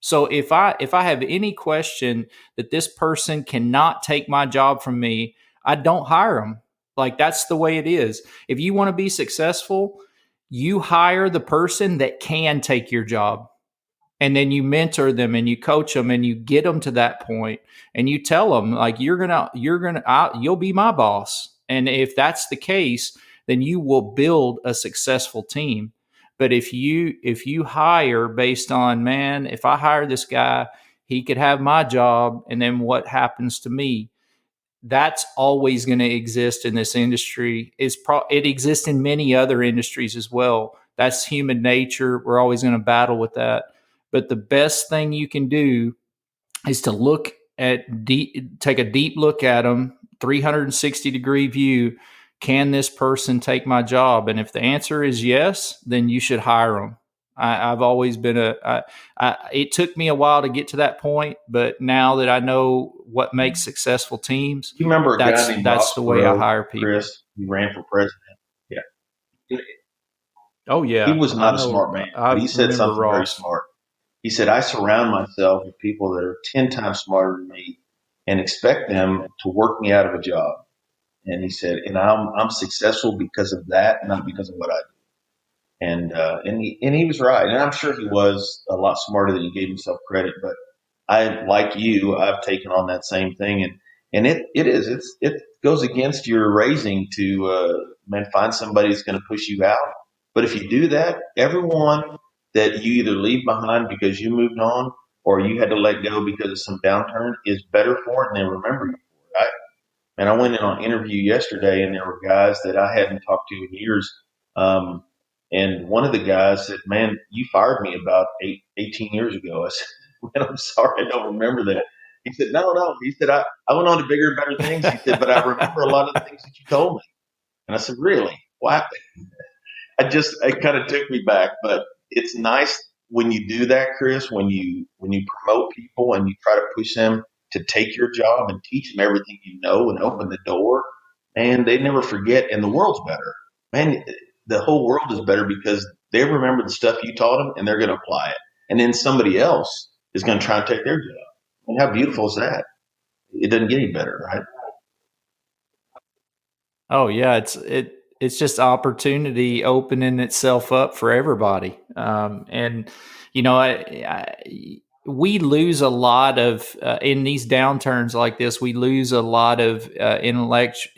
So if I have any question that this person cannot take my job from me, I don't hire them. Like, that's the way it is. If you want to be successful, you hire the person that can take your job, and then you mentor them and you coach them and you get them to that point, and you tell them, like, you'll be my boss. And if that's the case, then you will build a successful team. But if you hire based on, man, if I hire this guy, he could have my job, and then what happens to me? That's always going to exist in this industry. It exists in many other industries as well. That's human nature. We're always going to battle with that. But the best thing you can do is to take a deep look at them, 360-degree view. Can this person take my job? And if the answer is yes, then you should hire them. I've always been it took me a while to get to that point, but now that I know what makes successful teams, You remember a guy named that's Ross the way I Perot, hire people. Chris? He ran for president. Yeah. Oh He yeah, was I not a smart know. man, I but he said remember something very Ross. smart. He said, I surround myself with people that are 10 times smarter than me and expect them to work me out of a job. And he said, and I'm successful because of that, not because of what I do. And he was right. And I'm sure he was a lot smarter than he gave himself credit. But I, like you, I've taken on that same thing. And it goes against your raising to, man, find somebody that's going to push you out. But if you do that, everyone that you either leave behind because you moved on or you had to let go because of some downturn is better for it and they remember you for it. And I went in on an interview yesterday, and there were guys that I hadn't talked to in years. Um, and one of the guys said, "Man, you fired me about 18 years ago." I said, "Man, I'm sorry, I don't remember that." He said, "No, no." He said, I went on to bigger and better things." He said, "But I remember a lot of the things that you told me." And I said, "Really? What?" It kind of took me back, but it's nice when you do that, Chris, when you promote people and you try to push them to take your job and teach them everything you know and open the door, and they never forget, and the world's better. Man, the whole world is better because they remember the stuff you taught them and they're going to apply it. And then somebody else is going to try and take their job. And how beautiful is that? It doesn't get any better, right? Oh yeah, it's just opportunity opening itself up for everybody. And we lose a lot of in these downturns like this. We lose a lot of intellect,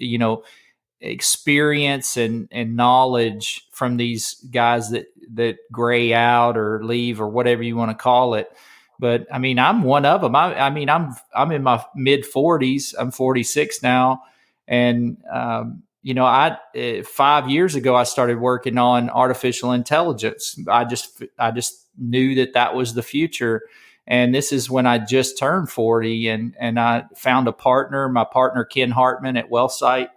experience and knowledge from these guys that gray out or leave or whatever you want to call it. But I mean, I'm one of them. I mean, I'm in my mid 40s. I'm 46 now, and I 5 years ago I started working on artificial intelligence. I just knew that was the future, and this is when I just turned 40, and I found a partner, my partner Ken Hartman at WealthSight.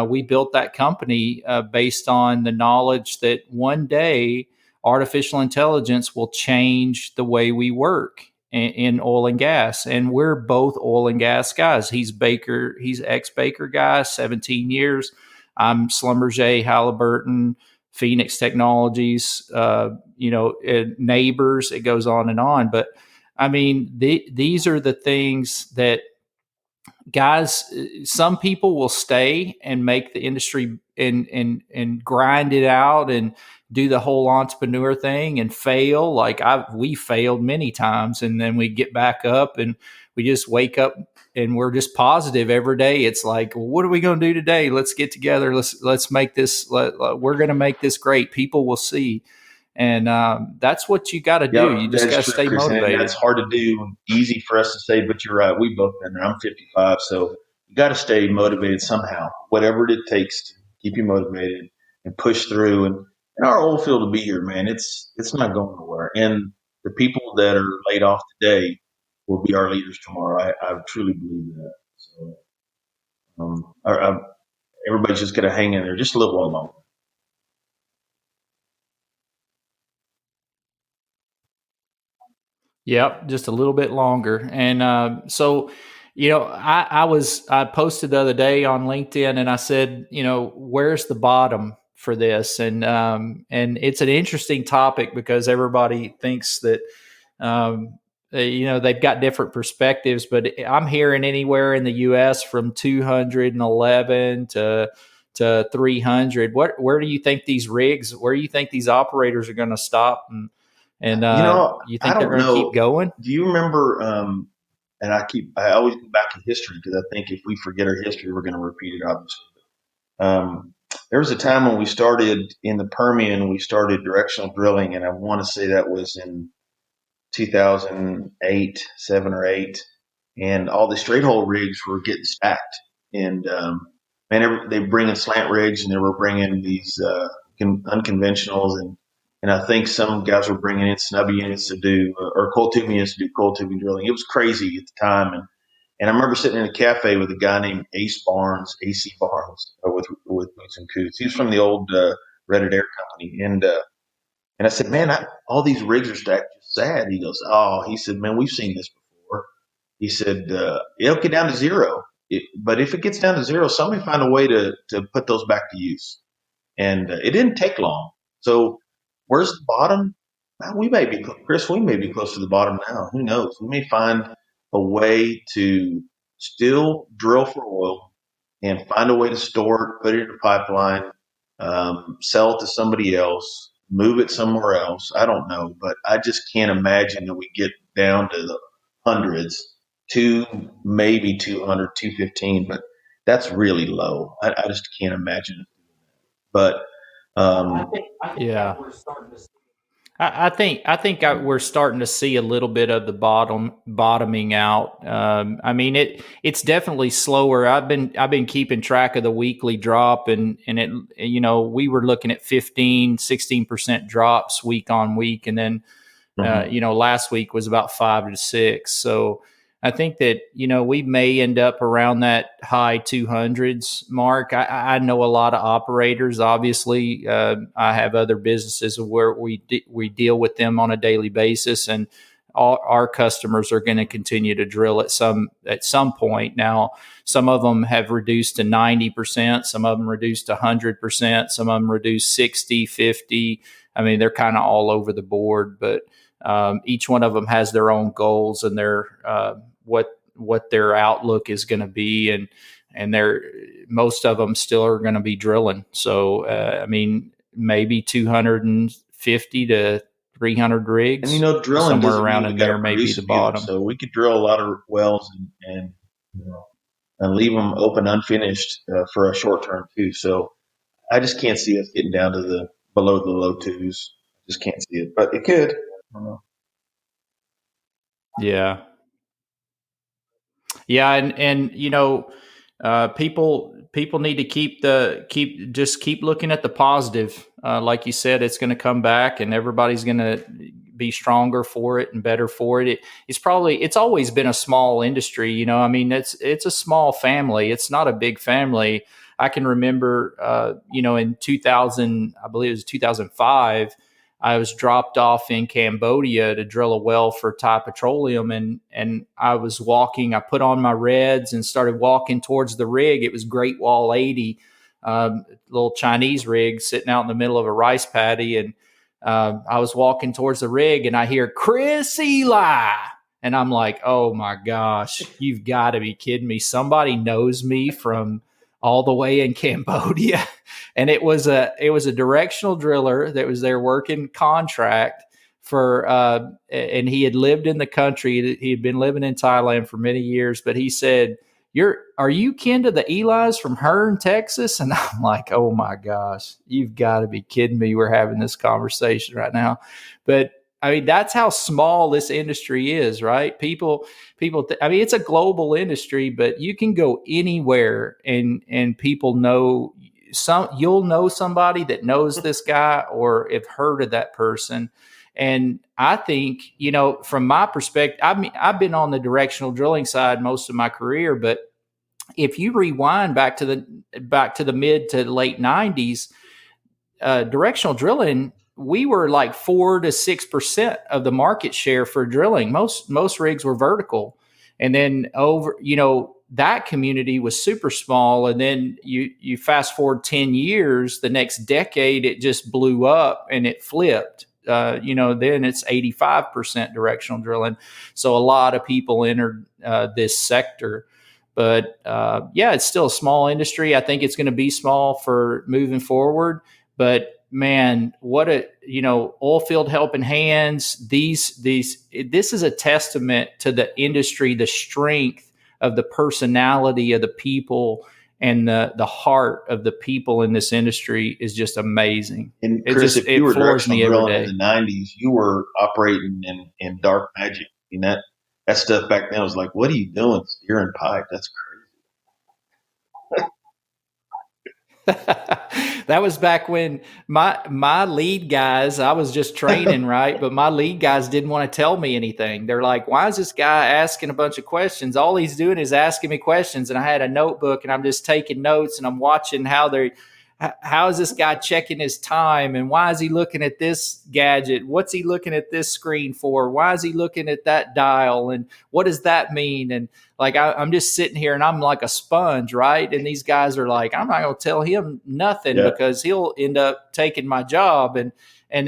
We built that company based on the knowledge that one day artificial intelligence will change the way we work in oil and gas. And we're both oil and gas guys. He's ex-Baker guy, 17 years. I'm Schlumberger, Halliburton, Phoenix Technologies, Neighbors. It goes on and on. But I mean, these are the things that guys, some people will stay and make the industry and grind it out and do the whole entrepreneur thing and fail. Like we failed many times, and then we get back up and we just wake up and we're just positive every day. It's like, well, what are we going to do today? Let's get together. Let's make this. We're going to make this great. People will see. And that's what you got to do. You just got to stay Chris, motivated. and that's hard to do. Easy for us to say, but you're right. We both been there. I'm 55, so you got to stay motivated somehow, whatever it takes to keep you motivated and push through. And our oil field will be here, man. It's not going nowhere. And the people that are laid off today will be our leaders tomorrow. I truly believe that. So everybody's just got to hang in there just a little while longer. Yep, just a little bit longer. And so, I posted the other day on LinkedIn and I said, where's the bottom for this? And it's an interesting topic because everybody thinks that, they've got different perspectives, but I'm hearing anywhere in the U.S. from 211 to 300. Where do you think where do you think these operators are going to stop? And you think they're going to keep going? Do you remember? And I always go back in history because I think if we forget our history, we're going to repeat it. Obviously, there was a time when we started in the Permian. We started directional drilling, and I want to say that was in 2008, 7 or 8, and all the straight hole rigs were getting stacked. And they were bringing slant rigs, and they were bringing these unconventionals, and I think some guys were bringing in snubby units to do, or coil tubing units to do coil tubing drilling. It was crazy at the time. And I remember sitting in a cafe with a guy named AC Barnes, with Boots and Coots. He was from the old Red Adair Company. And I said, man, all these rigs are stacked just sad. He goes, oh, he said, man, we've seen this before. He said, it'll get down to zero. But if it gets down to zero, somebody find a way to put those back to use. And it didn't take long. So where's the bottom? Well, Chris, we may be close to the bottom now. Who knows? We may find a way to still drill for oil and find a way to store it, put it in a pipeline, sell it to somebody else, move it somewhere else. I don't know, but I just can't imagine that we get down to the hundreds, maybe 200, 215, but that's really low. I just can't imagine it. But Yeah. We're starting to see a little bit of the bottoming out. I mean, it's definitely slower. I've been keeping track of the weekly drop, and it, we were looking at 16% drops week on week. And then, last week was about 5 to 6. So I think that, we may end up around that high 200s mark. I know a lot of operators. Obviously, I have other businesses where we deal with them on a daily basis, and all our customers are going to continue to drill at some point. Now, some of them have reduced to 90%, some of them reduced to 100%, some of them reduced 60, 50. I mean, they're kind of all over the board, but each one of them has their own goals and their what their outlook is going to be, and most of them still are going to be drilling. So I mean, maybe 250 to 300 rigs, and drilling somewhere around in there, maybe the bottom. So we could drill a lot of wells and leave them open unfinished for a short term too. So I just can't see us getting down to below the low twos. Just can't see it, but it could. I don't know. Yeah. Yeah. And People need to keep looking at the positive. Like you said, it's going to come back, and everybody's going to be stronger for it and better for it. It's always been a small industry, you know. I mean, it's a small family. It's not a big family. I can remember, in 2000, I believe it was 2005. I was dropped off in Cambodia to drill a well for Thai Petroleum, and I was walking. I put on my reds and started walking towards the rig. It was Great Wall 80, little Chinese rig sitting out in the middle of a rice paddy, and I was walking towards the rig, and I hear Chris Eli, and I'm like, oh my gosh, you've got to be kidding me! Somebody knows me from all the way in Cambodia. And it was a directional driller that was there working contract for, and he had lived in the country. He had been living in Thailand for many years, but he said, are you kin to the Eli's from Hearn, Texas? And I'm like, oh my gosh, you've got to be kidding me. We're having this conversation right now. But I mean, that's how small this industry is, right? I mean, it's a global industry, but you can go anywhere and people know you'll know somebody that knows this guy or have heard of that person. And I think, from my perspective, I've been on the directional drilling side most of my career, but if you rewind back to the mid to late 90s, directional drilling, we were like 4 to 6% of the market share for drilling. Most rigs were vertical, and then that community was super small. And then you fast forward 10 years, the next decade, it just blew up and it flipped. Then it's 85% directional drilling. So a lot of people entered this sector. But it's still a small industry. I think it's going to be small for moving forward. But man, what Oilfield Helping Hands. This is a testament to the industry, the strength of the personality of the people, and the heart of the people in this industry is just amazing. And Chris, if you were directional drilling in the 90s, you were operating in dark magic. I mean, that stuff back then was like, what are you doing steering pipe? That's crazy. That was back when my lead guys, I was just training, right? But my lead guys didn't want to tell me anything. They're like, why is this guy asking a bunch of questions? All he's doing is asking me questions. And I had a notebook and I'm just taking notes and I'm watching how is this guy checking his time, and why is he looking at this gadget? What's he looking at this screen for? Why is he looking at that dial? And what does that mean? And like, I'm just sitting here and I'm like a sponge, right? And these guys are like, I'm not going to tell him nothing because he'll end up taking my job. And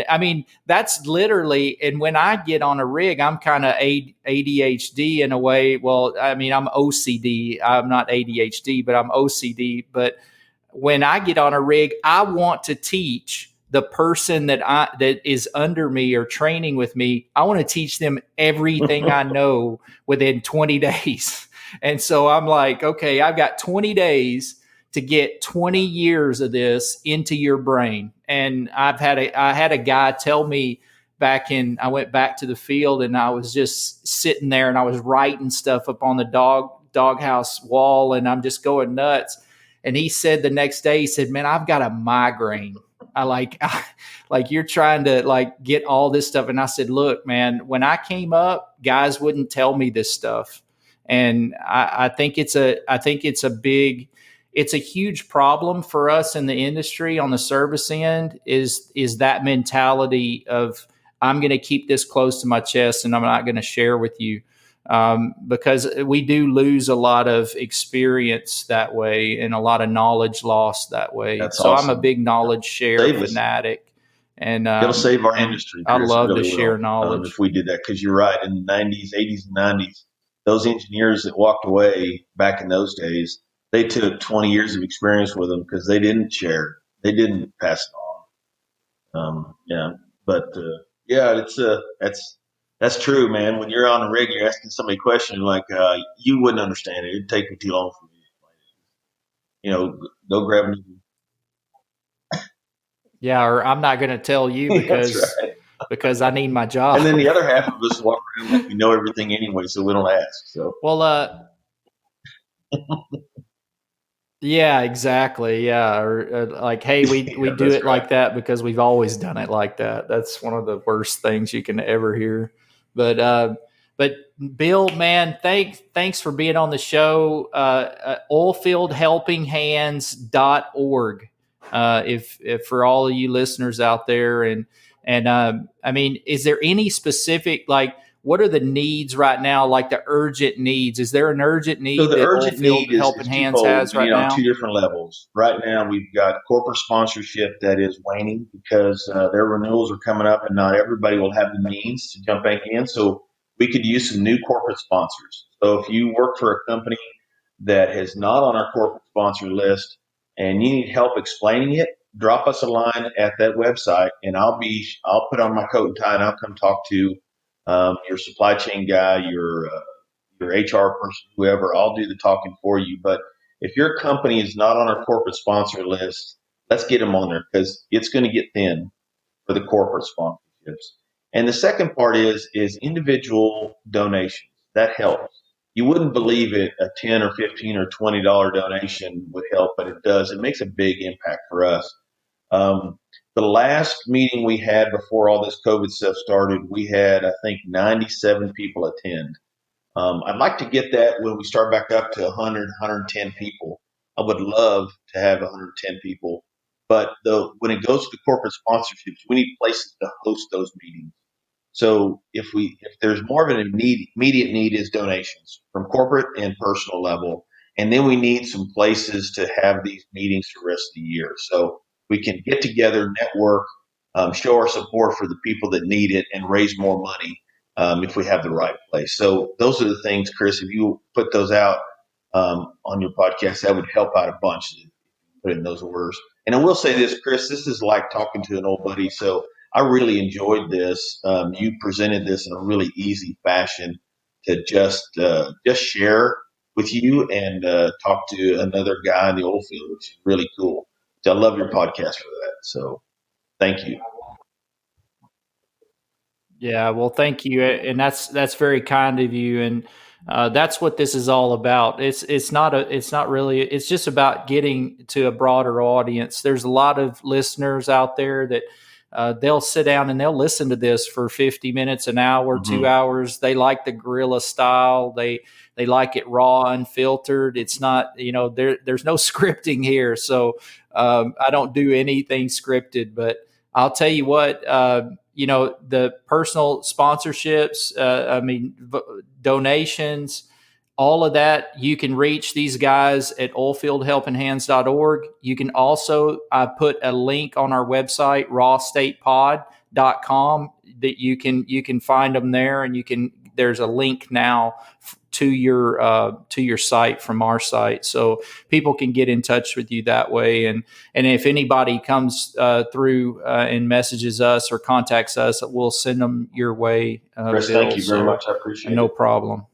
I mean, that's literally, and when I get on a rig, I'm kind of ADHD in a way. Well, I mean, I'm OCD. I'm not ADHD, but I'm OCD. But when I get on a rig, I want to teach the person that is under me or training with me. I want to teach them everything I know within 20 days. And so I'm like, okay, I've got 20 days to get 20 years of this into your brain. And I had a guy tell me I went back to the field and I was just sitting there and I was writing stuff up on the doghouse wall and I'm just going nuts. And he said the next day, he said, man, I've got a migraine. Like you're trying to like get all this stuff. And I said, look, man, when I came up, guys wouldn't tell me this stuff. And I think it's a huge problem for us in the industry on the service end is that mentality of I'm going to keep this close to my chest and I'm not going to share with you. Because we do lose a lot of experience that way and a lot of knowledge lost that way. That's so awesome. I'm a big knowledge share fanatic. And it'll save our industry. I love to share knowledge. If we did that, because you're right. In the 90s, 80s, and 90s, those engineers that walked away back in those days, they took 20 years of experience with them because they didn't share. They didn't pass it on. That's true, man. When you're on a rig, you're asking somebody a question like you wouldn't understand it. It'd take me too long for you. Go grab me. Yeah, or I'm not going to tell you because I need my job. And then the other half of us walk around like we know everything anyway, so we don't ask. So well, Yeah, exactly. Yeah, or like, hey, we Yeah, do that's it right. like that because we've always done it like that. That's one of the worst things you can ever hear. But but Bill, man, thanks for being on the show. Oilfieldhelpinghands.org. If for all of you listeners out there, and I mean, is there any specific, like, what are the needs right now, like the urgent needs? Is there an urgent So need the that urgent need Oilfield is Helping Hands twofold. has We need right on two now? different levels. Right now, we've got corporate sponsorship that is waning because their renewals are coming up, and not everybody will have the means to jump back in. So we could use some new corporate sponsors. So if you work for a company that is not on our corporate sponsor list and you need help explaining it, drop us a line at that website, and I'll put on my coat and tie and I'll come talk to your supply chain guy, your HR person, whoever. I'll do the talking for you. But if your company is not on our corporate sponsor list, let's get them on there because it's going to get thin for the corporate sponsorships. And the second part is individual donations. That helps. You wouldn't believe it. A 10 or 15 or $20 donation would help, but it does. It makes a big impact for us. Um, the last meeting we had before all this COVID stuff started, we had, I think, 97 people attend. I'd like to get that when we start back up to 100, 110 people. I would love to have 110 people, but when it goes to the corporate sponsorships, we need places to host those meetings. So if there's more of an immediate need is donations from corporate and personal level, and then we need some places to have these meetings for the rest of the year. So we can get together, network, show our support for the people that need it, and raise more money if we have the right place. So those are the things, Chris. If you put those out on your podcast, that would help out a bunch. Put in those orders. And I will say this, Chris, this is like talking to an old buddy. So I really enjoyed this. You presented this in a really easy fashion to just share with you and talk to another guy in the oil field, which is really cool. So I love your podcast for that. So thank you. Yeah, well, thank you, and that's very kind of you, and that's what this is all about. It's not really, it's just about getting to a broader audience. There's a lot of listeners out there that they'll sit down and they'll listen to this for 50 minutes, an hour, Mm-hmm. 2 hours. They like the guerrilla style. They like it raw, unfiltered. It's not, there's no scripting here, so I don't do anything scripted, but I'll tell you what. The personal sponsorships, donations, all of that, you can reach these guys at oilfieldhelpinghands.org. You can also, I put a link on our website, rawstatepod.com, that you can find them there, and there's a link now to your site from our site, so people can get in touch with you that way. And if anybody comes through and messages us or contacts us, we'll send them your way, Chris, thank Bill. you very So much. I appreciate no it. problem.